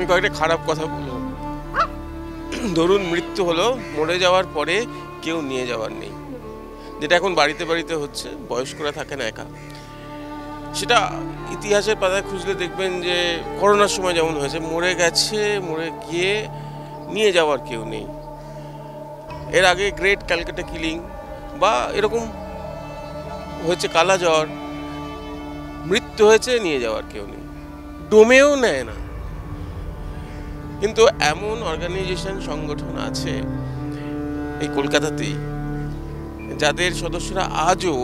কয়েকটা খারাপ কথা বলবো। ধরুন মৃত্যু হলো, মরে যাওয়ার পরে কেউ নিয়ে যাওয়ার নেই, যেটা এখন বাড়িতে বাড়িতে হচ্ছে। বয়স্করা থাকেন একা। সেটা ইতিহাসের পাতায় খুঁজলে দেখবেন যে করোনার সময় যেমন হয়েছে, মরে গেছে, মরে গিয়ে নিয়ে যাওয়ার কেউ নেই। এর আগে গ্রেট ক্যালকাটা কিলিং বা এরকম হয়েছে, কালাজ্বর, মৃত্যু হয়েছে, নিয়ে যাওয়ার কেউ নেই, ডোমেও নেয় না। কিন্তু এমন অর্গানাইজেশন, সংগঠন আছে এই কলকাতাতেই, যাদের সদস্যরা আজও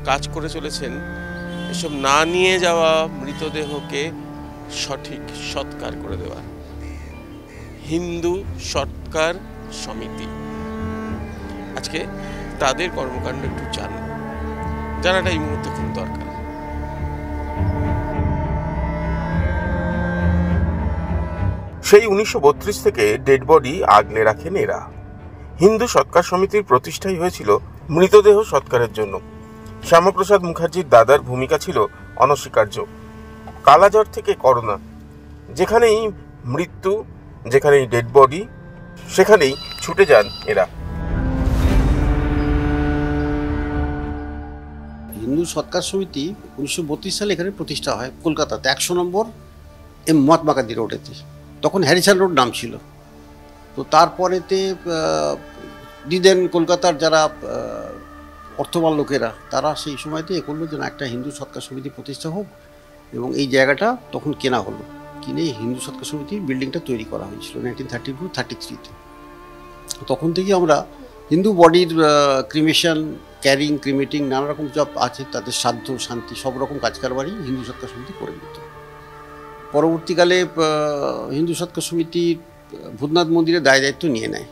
কাজ করে চলেছেন এসব না নিয়ে যাওয়া মৃতদেহকে সঠিক সৎকার করে দেওয়া। হিন্দু সৎকার সমিতি। আজকে তাদের কর্মকাণ্ড একটু জানাটা এই মুহূর্তে খুব দরকার। সেই 1932 থেকে ডেড বডি আগলে রাখেন এরা। হিন্দু সৎকার সমিতির প্রতিষ্ঠাই হয়েছিল মৃতদেহ সৎকারের জন্য। শ্যামাপ্রসাদ মুখার্জির দাদার ভূমিকা ছিল অনস্বীকার্য। কালাজ্বর থেকে করোনা, যেখানেই মৃত্যু, যেখানেই ডেড বডি, সেখানেই ছুটে যান এরা। হিন্দু সৎকার সমিতি 1932 সালে এখানে প্রতিষ্ঠা হয় কলকাতাতে, 100 নম্বর মহাত্মা গান্ধী রোডেতে। তখন হ্যারিসন রোড নাম ছিল। তো তারপরেতে দিদেন কলকাতার যারা অর্থবান লোকেরা, তারা সেই সময়তে এ করলো যে একটা হিন্দু সৎকার সমিতি প্রতিষ্ঠা হোক, এবং এই জায়গাটা তখন কেনা হলো। কিনে হিন্দু সৎকার সমিতির বিল্ডিংটা তৈরি করা হয়েছিল 1932-33-তে। তখন থেকে আমরা হিন্দু বডির ক্রিমেশন, ক্যারিং, ক্রিমেটিং, নানা রকম যা আছে তাদের সাধ্য শান্তি সব রকম কাজ কারবারই হিন্দু সৎকার সমিতি করে দিত। পরবর্তীকালে হিন্দু সৎকার সমিতি ভূতনাথ মন্দিরের দায় দায়িত্ব নিয়ে নেয়।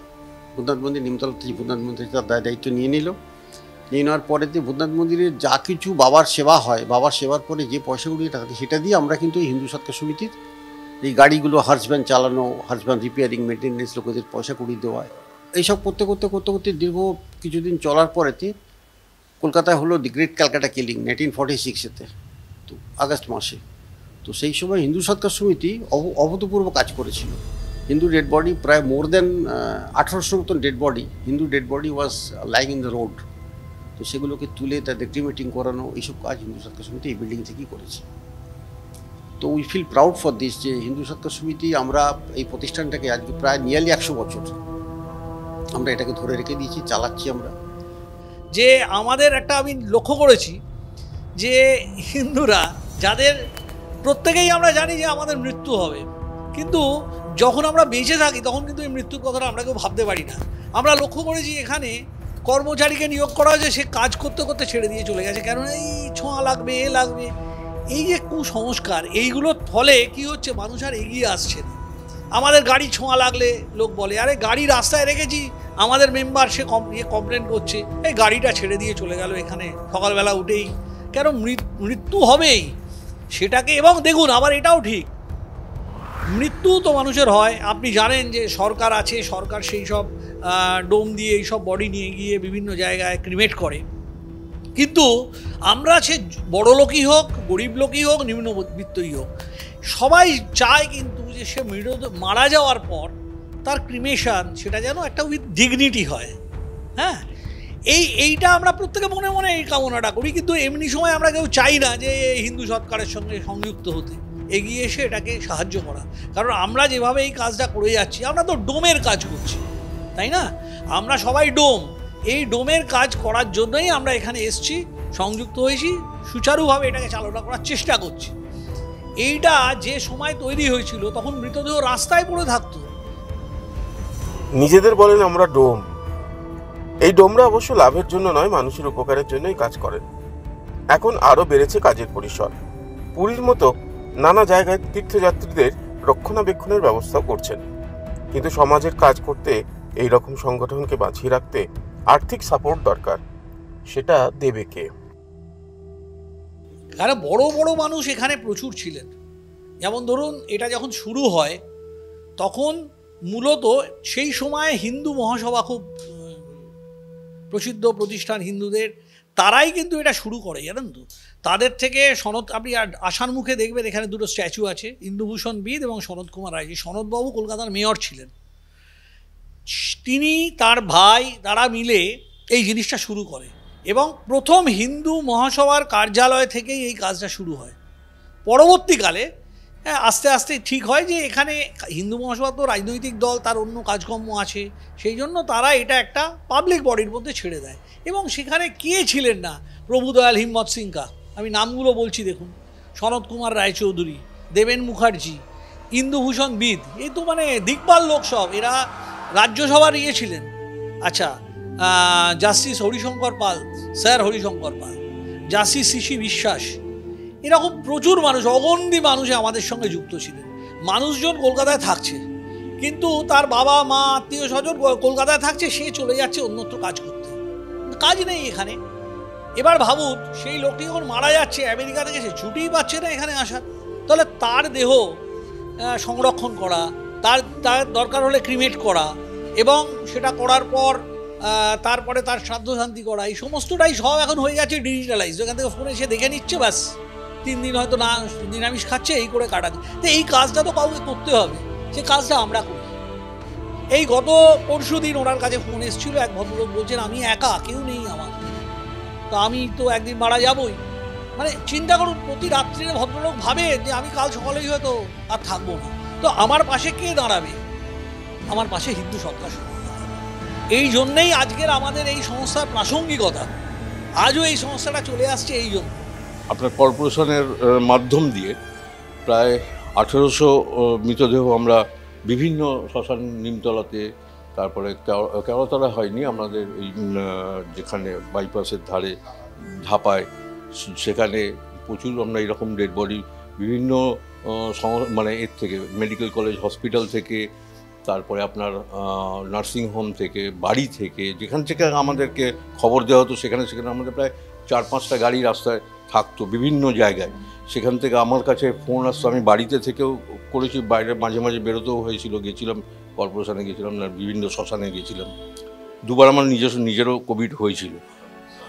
ভূতনাথ মন্দির, নিমতলা থেকে ভূতনাথ মন্দির তার দায় দায়িত্ব নিয়ে নিল। নিয়ে নেওয়ার পরেতে ভূতনাথ মন্দিরের যা কিছু বাবার সেবা হয়, বাবার সেবার পরে যে পয়সাগুলি টাকা দিই, সেটা দিয়ে আমরা কিন্তু এই হিন্দু সৎকার সমিতির এই গাড়িগুলো, হার্সব্যান চালানো, হার্সব্যান রিপেয়ারিং, মেনটেন্যান্স, লোকেদের পয়সা কুড়ি দেওয়া, এইসব করতে করতে করতে করতে দীর্ঘ কিছুদিন চলার পরেতে কলকাতায় হলো দি গ্রেট ক্যালকাটা কিলিং 1946-তে, তো আগস্ট মাসে। তো সেই সময় হিন্দু সৎকার সমিতি অভূতপূর্ব কাজ করেছিল। হিন্দু ডেড বডি প্রায় মোর দেন 1800 মতন dead body, Hindu dead body was lying in the road. তো সেগুলোকে তুলে তাদের ক্রিমেটিং করানো, এইসব কাজ হিন্দু সৎকার সমিতি এই বিল্ডিং থেকেই করেছে। তো we feel proud for this যে হিন্দু সৎকার সমিতি, আমরা এই প্রতিষ্ঠানটাকে আজকে প্রায় নিয়ারলি 100 বছর আমরা এটাকে ধরে রেখে দিয়েছি, চালাচ্ছি আমরা। যে আমাদের একটা আমি লক্ষ্য করেছি যে হিন্দুরা যাদের প্রত্যেকেই আমরা জানি যে আমাদের মৃত্যু হবে, কিন্তু যখন আমরা বেঁচে থাকি তখন কিন্তু এই মৃত্যুর কথাটা আমরা কেউ ভাবতে পারি না। আমরা লক্ষ্য করেছি এখানে কর্মচারীকে নিয়োগ করা হয়েছে, সে কাজ করতে করতে ছেড়ে দিয়ে চলে গেছে, কেননা এই ছোঁয়া লাগবে, এ লাগবে, এই যে কুসংস্কার, এইগুলোর ফলে কি হচ্ছে, মানুষ আর এগিয়ে আসছে না। আমাদের গাড়ি ছোঁয়া লাগলে লোক বলে, আরে গাড়ি রাস্তায় রেখেছি, আমাদের মেম্বার সে কমপ্লেন করছে, এই গাড়িটা ছেড়ে দিয়ে চলে গেল এখানে সকালবেলা উঠেই, কেন মৃত্যু হবেই সেটাকে। এবং দেখুন আবার এটাও ঠিক, মৃত্যু তো মানুষের হয়, আপনি জানেন যে সরকার আছে, সরকার সেই সব ডোম দিয়ে এইসব বডি নিয়ে গিয়ে বিভিন্ন জায়গায় ক্রিমেট করে, কিন্তু আমরা সে বড় লোকই হোক, গরিব লোকই হোক, নিম্নবিত্তই হোক, সবাই চায় কিন্তু যে সে মারা যাওয়ার পর তার ক্রিমেশন সেটা যেন একটা উইথ ডিগনিটি হয়। হ্যাঁ, এইটা আমরা প্রত্যেকে মনে মনে এই কামনাটা করি, কিন্তু এমনি সময় আমরা কেউ চাই না যে হিন্দু সৎকারের সঙ্গে সংযুক্ত হতে, এগিয়ে এসে এটাকে সাহায্য করা। কারণ আমরা যেভাবে এই কাজটা করে যাচ্ছি, আমরা তো ডোমের কাজ করছি, তাই না? আমরা সবাই ডোম, এই ডোমের কাজ করার জন্যই আমরা এখানে এসছি, সংযুক্ত হয়েছি, সুচারুভাবে এটাকে চালনা করার চেষ্টা করছি। এইটা যে সময় তৈরি হয়েছিল তখন মৃতদেহ রাস্তায় পড়ে থাকতো। নিজেদের বলেন আমরা ডোম। এই ডোমরা অবশ্য লাভের জন্য নয়, মানুষের উপকারের জন্যই কাজ করেন। এখন আরও বেড়েছে কাজের পরিসর। পুরীর মতো নানা জায়গায় তীর্থযাত্রীদের রক্ষণাবেক্ষণের ব্যবস্থাও করছেন। কিন্তু সমাজের কাজ করতে এই রকম সংগঠনকে বাঁচিয়ে রাখতে আর্থিক সাপোর্ট দরকার। সেটা দেবে কে? কারণ বড় বড় মানুষ এখানে প্রচুর ছিলেন। যেমন ধরুন, এটা যখন শুরু হয় তখন মূলত সেই সময় হিন্দু মহাসভা খুব প্রসিদ্ধ প্রতিষ্ঠান হিন্দুদের, তারাই কিন্তু এটা শুরু করে, জানেন তো। তাদের থেকে সনদ, আপনি আসার মুখে দেখবেন এখানে দুটো স্ট্যাচু আছে, ইন্দুভূষণ বিদ এবং সনদ কুমার রায়। সনদবাবু কলকাতার মেয়র ছিলেন, তিনি তার ভাই তারা মিলে এই জিনিসটা শুরু করে এবং প্রথম হিন্দু মহাসভার কার্যালয় থেকেই এই কাজটা শুরু হয়। পরবর্তীকালে আস্তে আস্তে ঠিক হয় যে এখানে হিন্দু মহাসভা তো রাজনৈতিক দল, তার অন্য কাজকর্ম আছে, সেই জন্য তারা এটা একটা পাবলিক বডির মধ্যে ছেড়ে দেয়। এবং সেখানে কে ছিলেন না, প্রভুদয়াল হিম্মত সিংকা, আমি নামগুলো বলছি দেখুন, সনদ কুমার রায়চৌধুরী, দেবেন মুখার্জি, ইন্দুভূষণ বিদ, এই তো মানে দিকপাল লোক সব, এরা রাজ্যসভার ছিলেন। আচ্ছা, জাস্টিস হরিশঙ্কর পাল, স্যার হরিশঙ্কর পাল, জাস্টিস সিসি বিশ্বাস, এরকম প্রচুর মানুষ, অগণিত মানুষ আমাদের সঙ্গে যুক্ত ছিলেন। মানুষজন কলকাতায় থাকছে, কিন্তু তার বাবা মা আত্মীয় স্বজন কলকাতায় থাকছে, সে চলে যাচ্ছে অন্যত্র কাজ করতে, কাজ নেই এখানে। এবার ভাবুন, সেই লোকটি যখন মারা যাচ্ছে আমেরিকা থেকে, সে ছুটিই পাচ্ছে না এখানে আসার, তাহলে তার দেহ সংরক্ষণ করা, তার দরকার হলে ক্রিমেট করা, এবং সেটা করার পর তারপরে তার শ্রাদ্ধ শান্তি করা, এই সমস্তটাই সব এখন হয়ে যাচ্ছে ডিজিটালাইজ। এখান থেকে ফোনে এসে দেখে নিচ্ছে, ব্যাস 3 দিন হয়তো না নিরামিষ খাচ্ছে, এই করে কাটাচ্ছে। তো এই কাজটা তো কাউকে করতে হবে, সে কাজটা আমরা করি। এই গত পরশু দিন ওনার কাছে ফোন এসেছিল, এক ভদ্রলোক বলছেন আমি একা, কেউ নেই আমার, তো আমি তো একদিন মারা যাবই। মানে চিন্তা করুন, প্রতি রাত্রিরে ভদ্রলোক ভাবে যে আমি কাল সকালেই হয়তো আর থাকবো না, তো আমার পাশে কে দাঁড়াবে? আমার পাশে হিন্দু সত্তা সমিতি। এই জন্যেই আজকের আমাদের এই সংস্থার প্রাসঙ্গিকতা, আজও এই সংস্থাটা চলে আসছে এই জন্য। আপনার কর্পোরেশনের মাধ্যম দিয়ে প্রায় 1800 মৃতদেহ আমরা বিভিন্ন শ্মশান, নিমতলাতে, তারপরে কেওড়াতলা হয়নি, আমাদের এই যেখানে বাইপাসের ধারে ধাপায়, সেখানে প্রচুর আমরা এরকম ডেড বডি বিভিন্ন মানে এর থেকে, মেডিকেল কলেজ হসপিটাল থেকে, তারপরে আপনার নার্সিংহোম থেকে, বাড়ি থেকে, যেখান থেকে আমাদেরকে খবর দেওয়া হতো, সেখানে আমাদের প্রায় 4-5টা গাড়ি রাস্তায় থাকতো বিভিন্ন জায়গায়। সেখান থেকে আমার কাছে ফোন আসতো, আমি বাড়িতে থেকেও করেছি, বাইরে মাঝে মাঝে বেরোতেও হয়েছিল, গেছিলাম কর্পোরেশনে, গেছিলাম না, বিভিন্ন শ্মশানে গেছিলাম। 2বার আমার নিজেরও কোভিড হয়েছিল।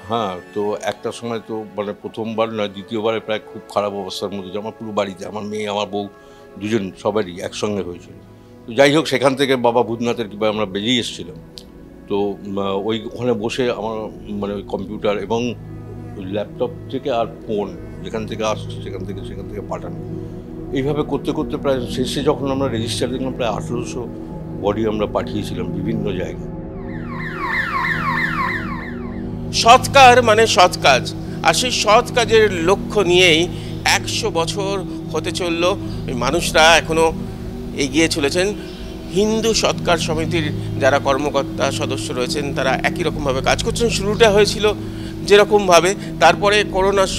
হ্যাঁ, তো একটা সময় তো মানে প্রথমবার না, দ্বিতীয়বারে প্রায় খুব খারাপ অবস্থার মধ্যে, যে আমার পুরো বাড়িতে, আমার মেয়ে, আমার বউ, দুজন সবারই একসঙ্গে হয়েছিল। তো যাই হোক, সেখান থেকে বাবা ভূতনাথের কৃপায় আমরা বেরিয়ে এসেছিলাম। তো ওখানে বসে আমার মানে ওই কম্পিউটার এবং ল্যাপটপ থেকে আর ফোন যেখান থেকে আসছে সেখান থেকে পাঠানো, এইভাবে করতে করতে প্রায় শেষে যখন আমরা রেজিস্টার দেখলাম, প্রায় 1800 বডি আমরা পাঠিয়েছিলাম বিভিন্ন জায়গায়। সৎকার মানে সৎ কাজ, আর সেই সৎ কাজের লক্ষ্য নিয়েই 100 বছর হতে চলল। মানুষরা এখনও এগিয়ে চলেছেন। হিন্দু সৎকার সমিতির যারা কর্মকর্তা সদস্য রয়েছেন, তারা একই রকমভাবে কাজ করছেন। শুরুটা হয়েছিল যেরকমভাবে, তারপরে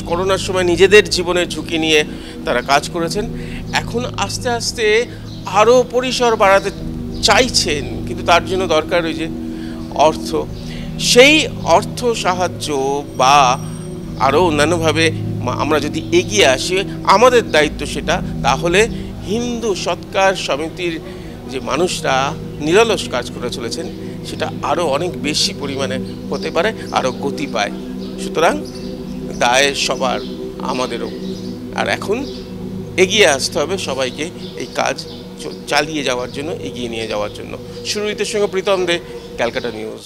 করোনার সময় নিজেদের জীবনের ঝুঁকি নিয়ে তারা কাজ করেছেন। এখন আস্তে আস্তে আরও পরিসর বাড়াতে চাইছেন, কিন্তু তার জন্য দরকার ওই যে অর্থ। সেই অর্থ সাহায্য বা আরও অন্যান্যভাবে আমরা যদি এগিয়ে আসি, আমাদের দায়িত্ব সেটা, তাহলে হিন্দু সৎকার সমিতির যে মানুষরা নিরলস কাজ করে চলেছেন, সেটা আরও অনেক বেশি পরিমাণে হতে পারে, আরও গতি পায়। সুতরাং দায় সবার, আমাদেরও। আর এখন এগিয়ে আসতে হবে সবাইকে এই কাজ চালিয়ে যাওয়ার জন্য, এগিয়ে নিয়ে যাওয়ার জন্য। সুরজিতের সঙ্গে প্রীতম দে, ক্যালকাটা নিউজ।